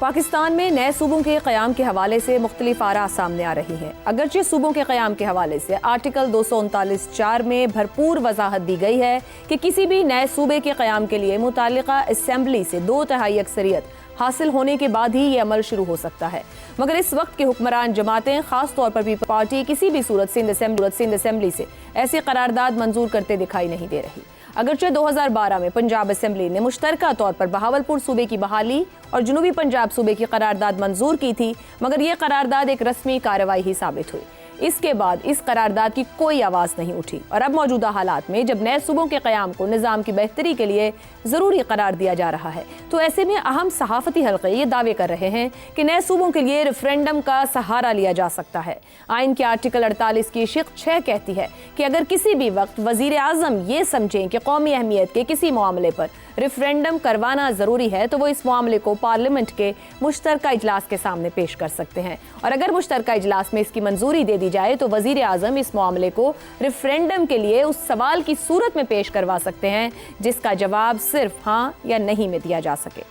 پاکستان میں نئے صوبوں کے قیام کے حوالے سے مختلف آراء سامنے آ رہی ہیں۔ اگرچہ صوبوں کے قیام کے حوالے سے آرٹیکل 239(4) میں بھرپور وضاحت دی گئی ہے کہ کسی بھی نئے صوبے کے قیام کے لیے متعلقہ اسمبلی سے 2/3 اکثریت حاصل ہونے کے بعد ہی یہ عمل شروع ہو سکتا ہے، مگر اس وقت کے حکمران جماعتیں خاص طور پر پیپلز پارٹی کسی بھی صورت سندھ اسمبلی سے ایسی قرارداد منظور کرتے دکھائی نہیں دے رہی۔ اگرچہ 2012 میں پنجاب اسمبلی نے مشترکہ طور پر بہاولپور صوبے کی بحالی اور جنوبی پنجاب صوبے کی قرارداد منظور کی تھی، مگر یہ قرارداد ایک رسمی کارروائی ہی ثابت ہوئی۔ اس کے بعد اس قرارداد کی کوئی آواز نہیں اٹھی، اور اب موجودہ حالات میں جب نئے صوبوں کے قیام کو نظام کی بہتری کے لیے ضروری قرار دیا جا رہا ہے، تو ایسے میں اہم صحافتی حلقے یہ دعوے کر رہے ہیں کہ نئے صوبوں کے لیے ریفرینڈم کا سہارا لیا جا سکتا ہے۔ آئین کے آرٹیکل 48 کی شق 6 کہتی ہے کہ اگر کسی بھی وقت وزیر اعظم یہ سمجھیں کہ قومی اہمیت کے کسی معاملے پر ریفرینڈم کروانا ضروری ہے تو وہ اس معاملے کو پارلیمنٹ کے مشترکہ اجلاس کے سامنے پیش کر سکتے ہیں، اور اگر مشترکہ اجلاس میں اس کی منظوری دے دی جائے تو وزیر اعظم اس معاملے کو ریفرینڈم کے لیے اس سوال کی صورت میں پیش کروا سکتے ہیں جس کا جواب صرف ہاں یا نہیں میں دیا جا سکے۔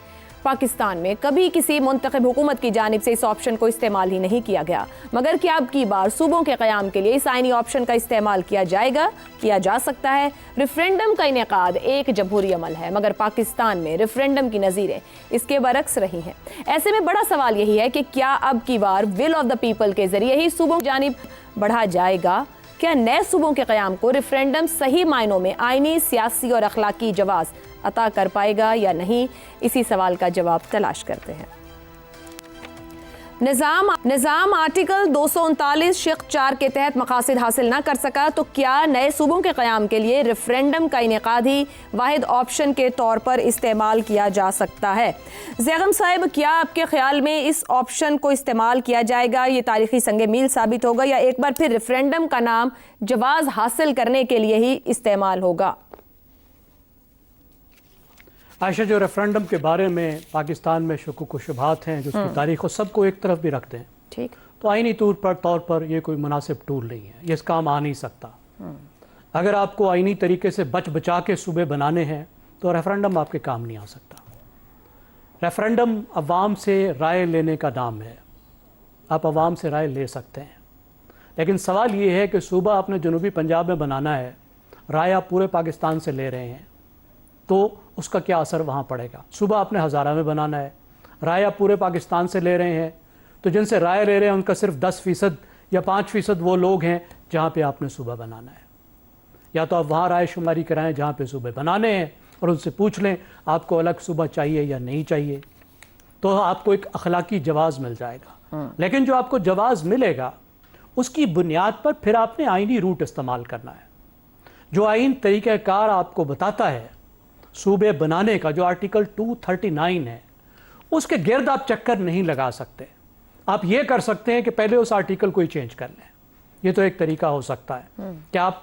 پاکستان میں کبھی کسی منتخب حکومت کی جانب سے اس آپشن کو استعمال ہی نہیں کیا گیا، مگر کیا اب کی بار صوبوں کے قیام کے لیے اس آئینی آپشن کا استعمال کیا جا سکتا ہے؟ ریفرینڈم کا انعقاد ایک جمہوری عمل ہے، مگر پاکستان میں ریفرینڈم کی نظیریں اس کے برعکس رہی ہیں۔ ایسے میں بڑا سوال یہی ہے کہ کیا اب کی بار ول آف دا پیپل کے ذریعے ہی صوبوں کی جانب بڑھا جائے گا؟ کیا نئے صوبوں کے قیام کو ریفرینڈم صحیح معنوں میں آئینی، سیاسی اور اخلاقی جواز عطا کر پائے گا یا نہیں؟ اسی سوال کا جواب تلاش کرتے ہیں۔ نظام آرٹیکل 239 شق 4 کے تحت مقاصد حاصل نہ کر سکا تو کیا نئے صوبوں کے قیام کے لیے ریفرینڈم کا انعقاد ہی واحد آپشن کے طور پر استعمال کیا جا سکتا ہے؟ زیغم صاحب، کیا آپ کے خیال میں اس آپشن کو استعمال کیا جائے گا، یہ تاریخی سنگ میل ثابت ہوگا، یا ایک بار پھر ریفرینڈم کا نام جواز حاصل کرنے کے لیے ہی استعمال ہوگا؟ عائشہ، جو ریفرینڈم کے بارے میں پاکستان میں شکوک و شبہات ہیں، جو اس کی تاریخ و سب کو ایک طرف بھی رکھتے ہیں، ٹھیک، تو آئینی طور پر یہ کوئی مناسب ٹول نہیں ہے، یہ اس کام آ نہیں سکتا۔ اگر آپ کو آئینی طریقے سے بچا کے صوبے بنانے ہیں تو ریفرینڈم آپ کے کام نہیں آ سکتا۔ ریفرینڈم عوام سے رائے لینے کا نام ہے، آپ عوام سے رائے لے سکتے ہیں، لیکن سوال یہ ہے کہ صوبہ آپ نے جنوبی پنجاب میں بنانا ہے، رائے آپ پورے پاکستان سے لے رہے ہیں، تو اس کا کیا اثر وہاں پڑے گا؟ صوبہ آپ نے ہزارہ میں بنانا ہے، رائے آپ پورے پاکستان سے لے رہے ہیں، تو جن سے رائے لے رہے ہیں ان کا صرف 10% یا 5% وہ لوگ ہیں جہاں پہ آپ نے صوبہ بنانا ہے۔ یا تو آپ وہاں رائے شماری کرائیں جہاں پہ صوبے بنانے ہیں اور ان سے پوچھ لیں آپ کو الگ صوبہ چاہیے یا نہیں چاہیے، تو آپ کو ایک اخلاقی جواز مل جائے گا۔ لیکن جو آپ کو جواز ملے گا اس کی بنیاد پر پھر آپ نے آئینی روٹ استعمال کرنا ہے۔ جو آئین طریقہ کار آپ کو بتاتا ہے صوبے بنانے کا، جو آرٹیکل 239 ہے، اس کے گرد آپ چکر نہیں لگا سکتے۔ آپ یہ کر سکتے ہیں کہ پہلے اس آرٹیکل کو ہی چینج کر لیں، یہ تو ایک طریقہ ہو سکتا ہے کہ آپ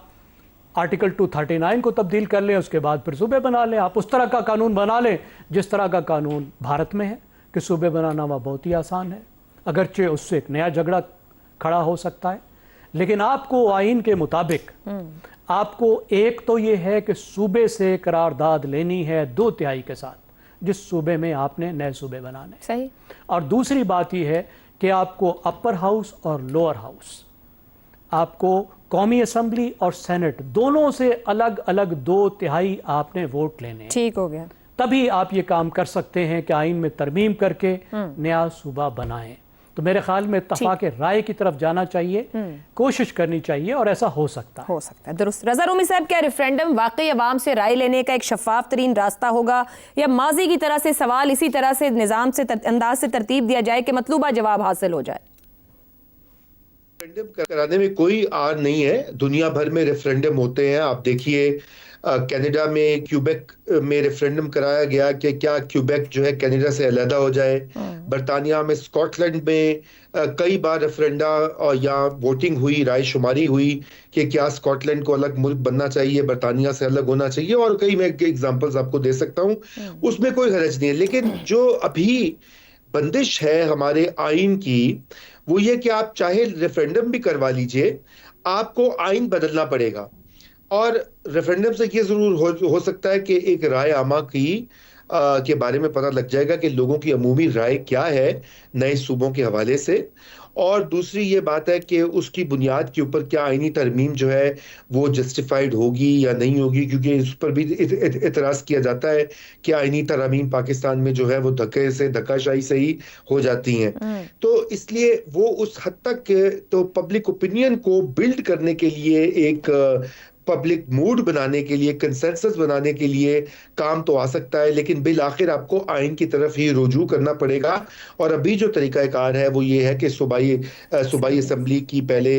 آرٹیکل 239 کو تبدیل کر لیں، اس کے بعد پھر صوبے بنا لیں۔ آپ اس طرح کا قانون بنا لیں جس طرح کا قانون بھارت میں ہے کہ صوبے بنانا وہ بہت ہی آسان ہے، اگرچہ اس سے ایک نیا جھگڑا کھڑا ہو سکتا ہے، لیکن آپ کو آئین کے مطابق آپ کو ایک تو یہ ہے کہ صوبے سے قرارداد لینی ہے 2/3 کے ساتھ، جس صوبے میں آپ نے نئے صوبے بنانے، صحیح، اور دوسری بات یہ ہے کہ آپ کو اپر ہاؤس اور لوور ہاؤس، آپ کو قومی اسمبلی اور سینٹ دونوں سے الگ الگ 2/3 آپ نے ووٹ لینے ہیں۔ ٹھیک ہو گیا، تبھی آپ یہ کام کر سکتے ہیں کہ آئین میں ترمیم کر کے نیا صوبہ بنائیں۔ تو میرے خیال میں اتفاق رائے کی طرف جانا چاہیے، کوشش کرنی چاہیے، اور ایسا ہو سکتا ہے۔ درست۔ رضا رومی صاحب، کیا ریفرینڈم واقعی عوام سے رائے لینے کا ایک شفاف ترین راستہ ہوگا، یا ماضی کی طرح سے سوال اسی طرح سے نظام سے انداز سے ترتیب دیا جائے کہ مطلوبہ جواب حاصل ہو جائے؟ ریفرینڈم کرانے میں کوئی آر نہیں ہے، دنیا بھر میں ریفرینڈم ہوتے ہیں۔ آپ دیکھیے کینیڈا میں کیوبیک میں ریفرینڈم کرایا گیا کہ کیا کیوبیک جو ہے کینیڈا سے علیحدہ ہو جائے۔ برطانیہ میں اسکاٹ لینڈ میں کئی بار ریفرینڈا یا ووٹنگ ہوئی، رائے شماری ہوئی کہ کیا اسکاٹ لینڈ کو الگ ملک بننا چاہیے، برطانیہ سے الگ ہونا چاہیے، اور کئی میں ایگزامپلز آپ کو دے سکتا ہوں، اس میں کوئی حرج نہیں ہے۔ لیکن جو ابھی بندش ہے ہمارے آئین کی وہ یہ کہ آپ چاہے ریفرینڈم بھی کروا لیجئے، آپ کو آئین بدلنا پڑے گا، اور ریفرینڈم سے یہ ضرور ہو سکتا ہے کہ ایک رائے عامہ کی کے بارے میں پتہ لگ جائے گا کہ لوگوں کی عمومی رائے کیا ہے نئے صوبوں کے حوالے سے. اور دوسری یہ بات ہے کہ اس کی بنیاد کے اوپر کیا آئینی ترمیم جو ہے وہ جسٹیفائڈ ہوگی یا نہیں ہوگی, کیونکہ اس پر بھی اعتراض کیا جاتا ہے کہ آئینی ترامیم پاکستان میں جو ہے وہ دھکا شاہی سے ہی ہو جاتی ہیں. تو اس لیے وہ اس حد تک تو پبلک اوپینین کو بلڈ کرنے کے لیے, ایک پبلک موڈ بنانے کے لیے, کنسنسس بنانے کے لیے کام تو آ سکتا ہے, لیکن بالآخر آپ کو آئین کی طرف ہی رجوع کرنا پڑے گا. اور ابھی جو طریقہ کار ہے وہ یہ ہے کہ صوبائی اسمبلی کی پہلے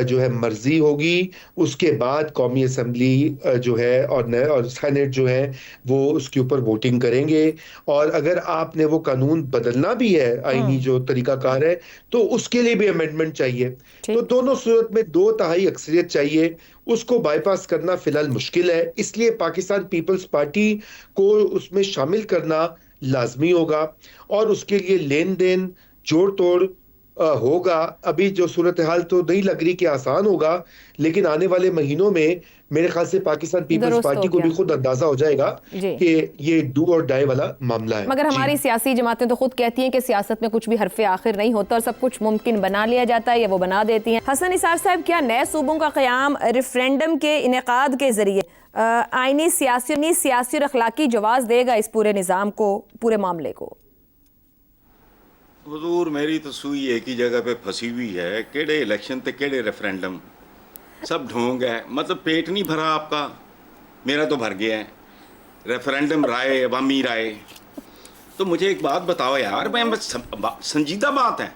جو ہے مرضی ہوگی, اس کے بعد قومی اسمبلی جو ہے اور سینٹ جو ہے وہ اس کے اوپر ووٹنگ کریں گے. اور اگر آپ نے وہ قانون بدلنا بھی ہے, آئینی جو طریقہ کار ہے, تو اس کے لیے بھی امینڈمنٹ چاہیے. تو دونوں صورت میں 2/3 اکثریت چاہیے. اس کو بائی پاس کرنا فی الحال مشکل ہے, اس لیے پاکستان پیپلز پارٹی کو اس میں شامل کرنا لازمی ہوگا, اور اس کے لیے لین دین جوڑ توڑ ہوگا. ابھی جو صورتحال تو نہیں لگ رہی کہ آسان ہوگا, لیکن آنے والے مہینوں میں میرے خیال سے پاکستان پیپلز پارٹی کو بھی خود اندازہ ہو جائے گا کہ یہ ڈو اور ڈائی والا معاملہ ہے. مگر ہماری سیاسی جماعتیں تو خود کہتی ہیں کہ سیاست میں کچھ بھی حرف آخر نہیں ہوتا اور سب کچھ ممکن بنا لیا جاتا ہے, یا وہ بنا دیتی ہیں. حسن نثار صاحب, کیا نئے صوبوں کا قیام ریفرینڈم کے انعقاد کے ذریعے آئینی سیاسی اور اخلاقی جواز دے گا اس پورے نظام کو, پورے معاملے کو؟ حضور, میری تو سوئی ایک ہی جگہ پہ پھنسی ہوئی ہے, کیڑے الیکشن تے کیڑے ریفرینڈم, سب ڈھونگ ہے. مطلب پیٹ نہیں بھرا آپ کا, میرا تو بھر گیا ہے. ریفرینڈم رائے, عوامی رائے. تو مجھے ایک بات بتاؤ یار, میں سنجیدہ بات ہے,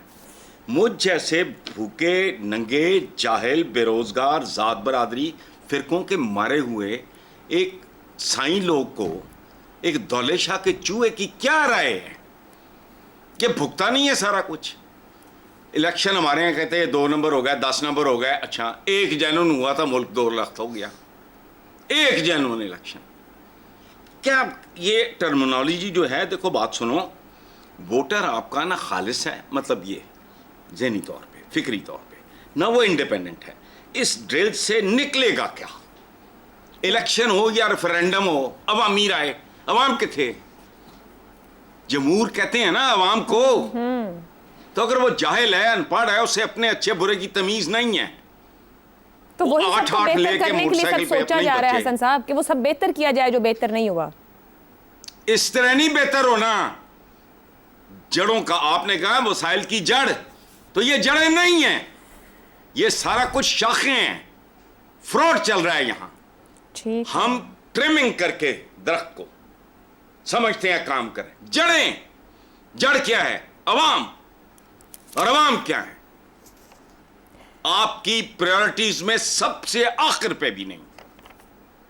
مجھ جیسے بھوکے ننگے جاہل بے روزگار ذات برادری فرقوں کے مارے ہوئے ایک سائیں لوگ کو ایک دولے شاہ کے چوہے کی کیا رائے ہے کہ بھگتا نہیں ہے سارا کچھ. الیکشن ہمارے یہاں کہتے ہیں 2 نمبر ہو گیا, 10 نمبر ہو گیا. اچھا, ایک جنون ہوا تھا, ملک 2 لاکھ ہو گیا. ایک جنون الیکشن. کیا یہ ٹرمنالوجی جو ہے, دیکھو بات سنو, ووٹر آپ کا نہ خالص ہے, مطلب یہ ذہنی طور پہ, فکری طور پہ, نہ وہ انڈیپینڈنٹ ہے. اس ڈرل سے نکلے گا کیا؟ الیکشن ہو یا ریفرینڈم ہو, عوامی رائے, عوام کے تھے, جمہور کہتے ہیں نا عوام کو. تو اگر وہ جاہل ہے, ان پڑھ ہے, اسے اپنے اچھے برے کی تمیز نہیں ہے, تو وہی سب کو بہتر کرنے کے لیے سب سوچا جا رہا ہے حسن صاحب, کہ وہ سب بہتر کیا جائے جو بہتر نہیں ہوا. اس طرح نہیں بہتر ہونا. جڑوں کا آپ نے کہا وسائل کی جڑ, تو یہ جڑیں نہیں ہیں, یہ سارا کچھ شاخیں ہیں. فراڈ چل رہا ہے یہاں. ہم ٹریمنگ کر کے درخت کو سمجھتے ہیں کام کریں. جڑ کیا ہے؟ عوام. اور عوام کیا ہے؟ آپ کی پریورٹیز میں سب سے آخر پہ بھی نہیں.